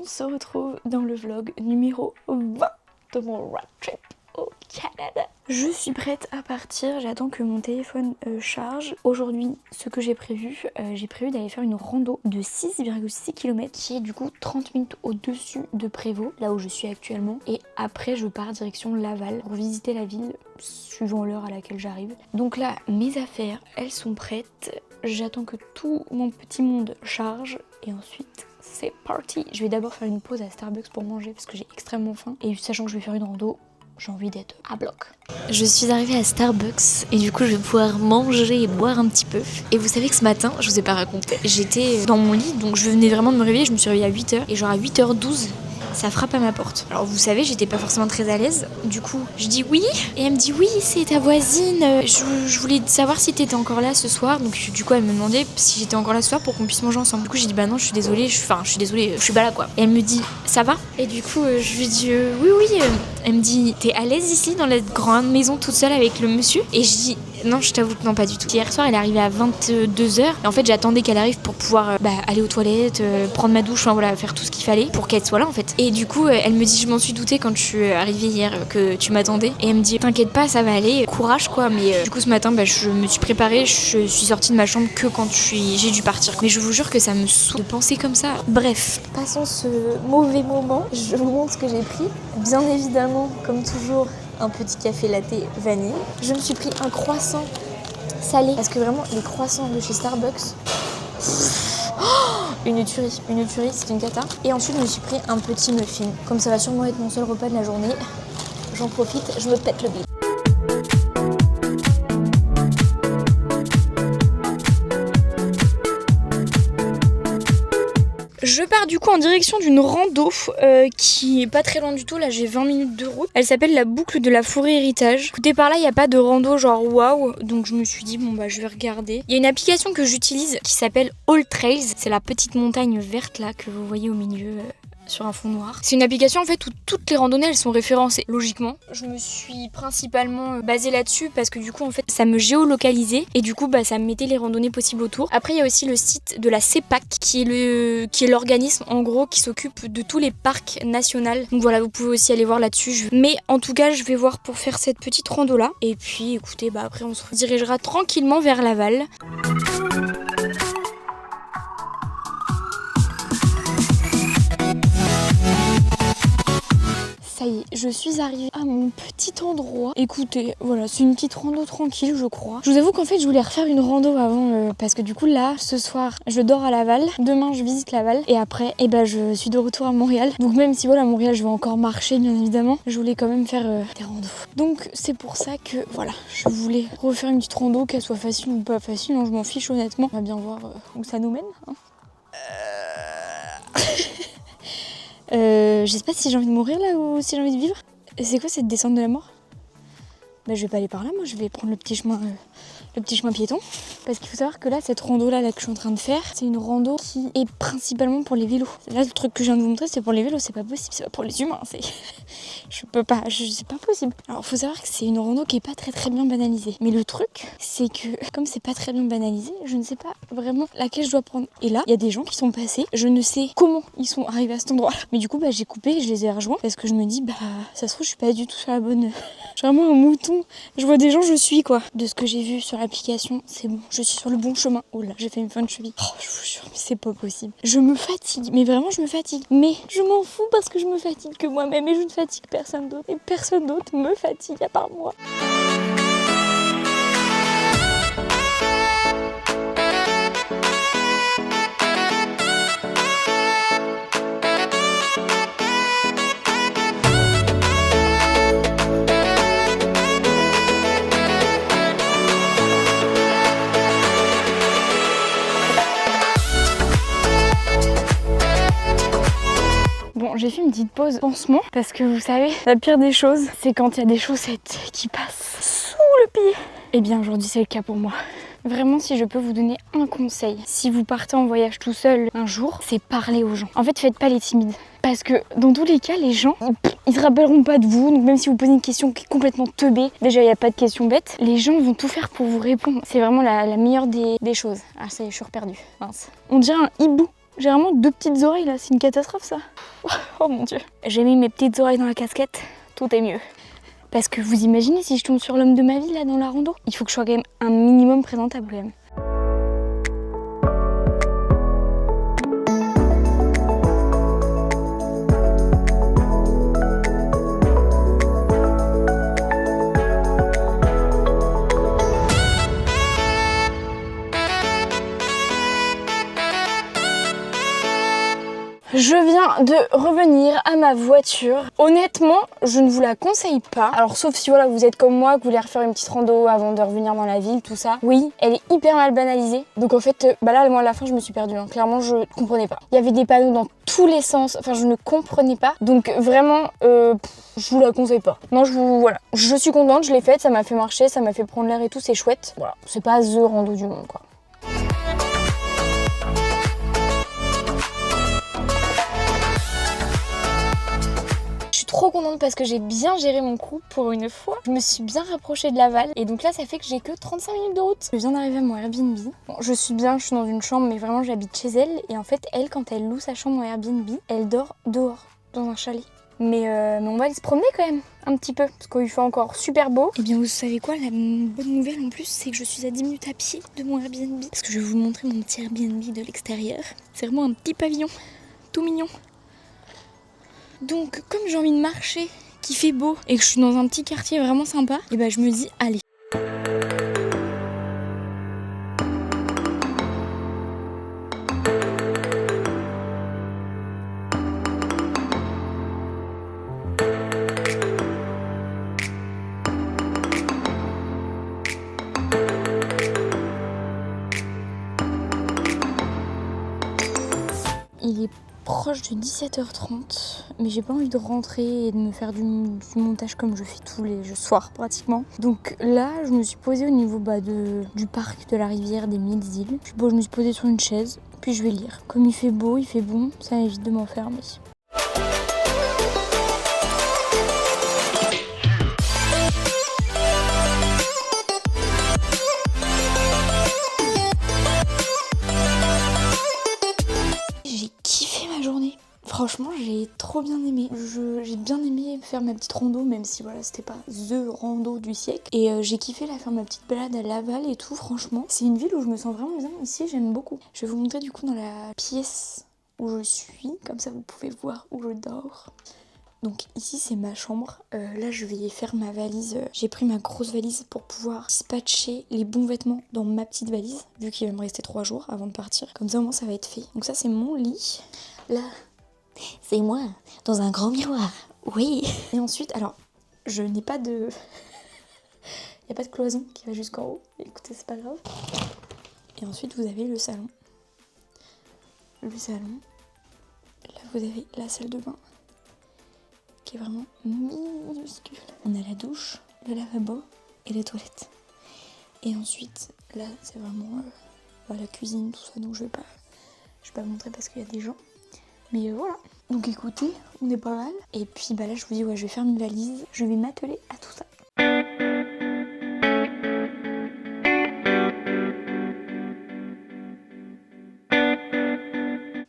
On se retrouve dans le vlog numéro 20 de mon road trip au Canada. Je suis prête à partir, j'attends que mon téléphone charge. Aujourd'hui, ce que j'ai prévu d'aller faire une rando de 6,6 km qui est du coup 30 minutes au-dessus de Prévost, là où je suis actuellement. Et après, je pars direction Laval pour visiter la ville suivant l'heure à laquelle j'arrive. Donc là, mes affaires, elles sont prêtes. J'attends que tout mon petit monde charge et ensuite c'est parti. Je vais d'abord faire une pause à Starbucks pour manger parce que j'ai extrêmement faim. Et sachant que je vais faire une rando, j'ai envie d'être à bloc. Je suis arrivée à Starbucks et du coup je vais pouvoir manger et boire un petit peu. Et vous savez que ce matin, je vous ai pas raconté, j'étais dans mon lit, donc je venais vraiment de me réveiller, je me suis réveillée à 8h et genre à 8h12, ça frappe à ma porte. Alors vous savez, j'étais pas forcément très à l'aise. Du coup, je dis oui. Et elle me dit oui, c'est ta voisine. Je voulais savoir si t'étais encore là ce soir. Donc du coup, elle me demandait si j'étais encore là ce soir pour qu'on puisse manger ensemble. Du coup, j'ai dit bah non, je suis désolée. Je suis pas là quoi. Et elle me dit ça va? Et du coup, je lui dis oui. Elle me dit t'es à l'aise ici dans la grande maison toute seule avec le monsieur? Et je dis non, je t'avoue que non, pas du tout. Hier soir, elle est arrivée à 22h. Et en fait, j'attendais qu'elle arrive pour pouvoir aller aux toilettes, prendre ma douche, enfin voilà, faire tout ce qu'il fallait pour qu'elle soit là en fait. Et du coup, elle me dit, je m'en suis doutée quand je suis arrivée hier que tu m'attendais. Et elle me dit, t'inquiète pas, ça va aller, courage quoi. Mais du coup, ce matin, je me suis préparée, je suis sortie de ma chambre que quand j'ai dû partir. Mais je vous jure que ça me saoule de penser comme ça. Bref, passons ce mauvais moment. Je vous montre ce que j'ai pris. Bien évidemment, comme toujours, un petit café latte vanille. Je me suis pris un croissant salé parce que vraiment les croissants de chez Starbucks, une tuerie, c'est une cata. Et ensuite je me suis pris un petit muffin. Comme ça va sûrement être mon seul repas de la journée, j'en profite, je me pète le bide. Je pars du coup en direction d'une rando qui est pas très loin du tout, là j'ai 20 minutes de route. Elle s'appelle la boucle de la forêt héritage. Écoutez, par là il n'y a pas de rando genre waouh, donc je me suis dit bon bah je vais regarder. Il y a une application que j'utilise qui s'appelle All Trails, c'est la petite montagne verte là que vous voyez au milieu. Sur un fond noir. C'est une application en fait où toutes les randonnées elles sont référencées logiquement. Je me suis principalement basée là-dessus parce que du coup en fait ça me géolocalisait et du coup ça me mettait les randonnées possibles autour. Après il y a aussi le site de la CEPAC qui est l'organisme en gros qui s'occupe de tous les parcs nationaux. Donc voilà, vous pouvez aussi aller voir là-dessus. Mais en tout cas je vais voir pour faire cette petite rando là. Et puis écoutez après on se redirigera tranquillement vers Laval. Ça y est, je suis arrivée à mon petit endroit. Écoutez, voilà, c'est une petite rando tranquille, je crois. Je vous avoue qu'en fait, je voulais refaire une rando avant parce que du coup, là, ce soir, je dors à Laval. Demain, je visite Laval. Et après, je suis de retour à Montréal. Donc même si, voilà, à Montréal, je vais encore marcher, bien évidemment, je voulais quand même faire des randos. Donc, c'est pour ça que, voilà, je voulais refaire une petite rando, qu'elle soit facile ou pas facile. Non, je m'en fiche, honnêtement. On va bien voir où ça nous mène. Hein. Je sais pas si j'ai envie de mourir là ou si j'ai envie de vivre. C'est quoi cette descente de la mort? Je vais pas aller par là, moi je vais prendre le petit chemin piéton. Parce qu'il faut savoir que là, cette rando là que je suis en train de faire, c'est une rando qui est principalement pour les vélos. Là, le truc que je viens de vous montrer, c'est pour les vélos, c'est pas possible, c'est pas pour les humains. C'est pas possible. Alors, faut savoir que c'est une rando qui est pas très très bien banalisée. Mais le truc, c'est que comme c'est pas très bien banalisé, je ne sais pas vraiment laquelle je dois prendre. Et là, il y a des gens qui sont passés, je ne sais comment ils sont arrivés à cet endroit. Mais du coup, j'ai coupé, je les ai rejoints parce que je me dis, ça se trouve, je suis pas du tout sur la bonne. Je suis vraiment un mouton. Je vois des gens, je suis quoi. De ce que j'ai vu sur l'application, c'est bon, je suis sur le bon chemin. Oh là, j'ai fait une fin de cheville. Oh, je vous jure, mais c'est pas possible. Je me fatigue, mais vraiment je me fatigue. Mais je m'en fous parce que je me fatigue que moi-même et je ne fatigue personne d'autre. Et personne d'autre me fatigue à part moi. Bon, j'ai fait une petite pause pansement parce que vous savez, la pire des choses, c'est quand il y a des chaussettes qui passent sous le pied. Et bien aujourd'hui, c'est le cas pour moi. Vraiment, si je peux vous donner un conseil, si vous partez en voyage tout seul un jour, c'est parler aux gens. En fait, faites pas les timides. Parce que dans tous les cas, les gens, ils se rappelleront pas de vous. Donc même si vous posez une question qui est complètement teubée, déjà il n'y a pas de question bête, les gens vont tout faire pour vous répondre. C'est vraiment la meilleure des choses. Ah ça y est, je suis reperdue. Mince. On dirait un hibou. J'ai vraiment deux petites oreilles là, c'est une catastrophe ça. Oh mon dieu. J'ai mis mes petites oreilles dans la casquette, tout est mieux. Parce que vous imaginez si je tombe sur l'homme de ma vie là dans la rando? Il faut que je sois quand même un minimum présentable quand même. Je viens de revenir à ma voiture. Honnêtement, je ne vous la conseille pas. Alors sauf si voilà, vous êtes comme moi, que vous voulez refaire une petite rando avant de revenir dans la ville, tout ça. Oui, elle est hyper mal banalisée. Donc en fait, bah là, moi à la fin, je me suis perdue. Hein. Clairement, je ne comprenais pas. Il y avait des panneaux dans tous les sens. Enfin, je ne comprenais pas. Donc vraiment, je vous la conseille pas. Non, voilà. Je suis contente, je l'ai faite. Ça m'a fait marcher, ça m'a fait prendre l'air et tout. C'est chouette. Voilà, c'est pas the rando du monde, quoi. Trop contente parce que j'ai bien géré mon coup pour une fois. Je me suis bien rapprochée de Laval et donc là ça fait que j'ai que 35 minutes de route. Je viens d'arriver à mon Airbnb. Bon, je suis bien, je suis dans une chambre mais vraiment j'habite chez elle et en fait elle quand elle loue sa chambre en Airbnb, elle dort dehors dans un chalet. Mais on va aller se promener quand même un petit peu parce qu'il fait encore super beau. Et bien vous savez quoi, la bonne nouvelle en plus c'est que je suis à 10 minutes à pied de mon Airbnb. Parce que je vais vous montrer mon petit Airbnb de l'extérieur. C'est vraiment un petit pavillon tout mignon. Donc comme j'ai envie de marcher, qu'il fait beau et que je suis dans un petit quartier vraiment sympa, et ben je me dis allez. Il est proche de 17h30, mais j'ai pas envie de rentrer et de me faire du montage comme je fais tous les soirs pratiquement. Donc là, je me suis posée au niveau du parc de la rivière des Mille Îles. Bon, je me suis posée sur une chaise, puis je vais lire. Comme il fait beau, il fait bon, ça évite de m'enfermer. Franchement, j'ai trop bien aimé. J'ai bien aimé faire ma petite rando, même si voilà, c'était pas THE rando du siècle. Et j'ai kiffé faire ma petite balade à Laval et tout, franchement. C'est une ville où je me sens vraiment bien. Ici, j'aime beaucoup. Je vais vous montrer du coup dans la pièce où je suis. Comme ça, vous pouvez voir où je dors. Donc ici, c'est ma chambre. Là, je vais faire ma valise. J'ai pris ma grosse valise pour pouvoir dispatcher les bons vêtements dans ma petite valise, vu qu'il va me rester 3 jours avant de partir. Comme ça, au moins, ça va être fait. Donc ça, c'est mon lit. Là, c'est moi, dans un grand miroir, oui. Et ensuite, alors, je n'ai pas de... Il n'y a pas de cloison qui va jusqu'en haut. Écoutez, c'est pas grave. Et ensuite, vous avez le salon. Le salon. Là, vous avez la salle de bain, qui est vraiment minuscule. On a la douche, le lavabo et les toilettes. Et ensuite, là, c'est vraiment la cuisine, tout ça. Donc, je vais pas montrer parce qu'il y a des gens. Mais voilà, donc écoutez, on est pas mal. Et puis bah là je vous dis, ouais, je vais faire une valise, je vais m'atteler à tout ça.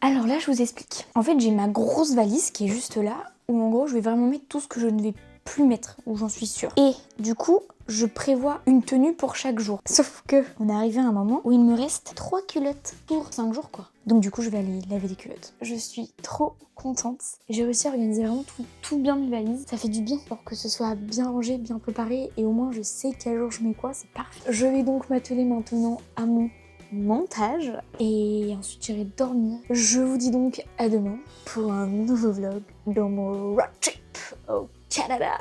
Alors là je vous explique. En fait j'ai ma grosse valise qui est juste là, où en gros je vais vraiment mettre tout ce que je ne vais plus mettre, où j'en suis sûre. Et du coup, je prévois une tenue pour chaque jour. Sauf que on est arrivé à un moment où il me reste 3 culottes pour 5 jours quoi. Donc du coup je vais aller laver des culottes. Je suis trop contente. J'ai réussi à organiser vraiment tout bien mes valises. Ça fait du bien pour que ce soit bien rangé, bien préparé. Et au moins je sais quel jour je mets quoi, c'est parfait. Je vais donc m'atteler maintenant à mon montage. Et ensuite j'irai dormir. Je vous dis donc à demain pour un nouveau vlog dans mon road trip au Canada.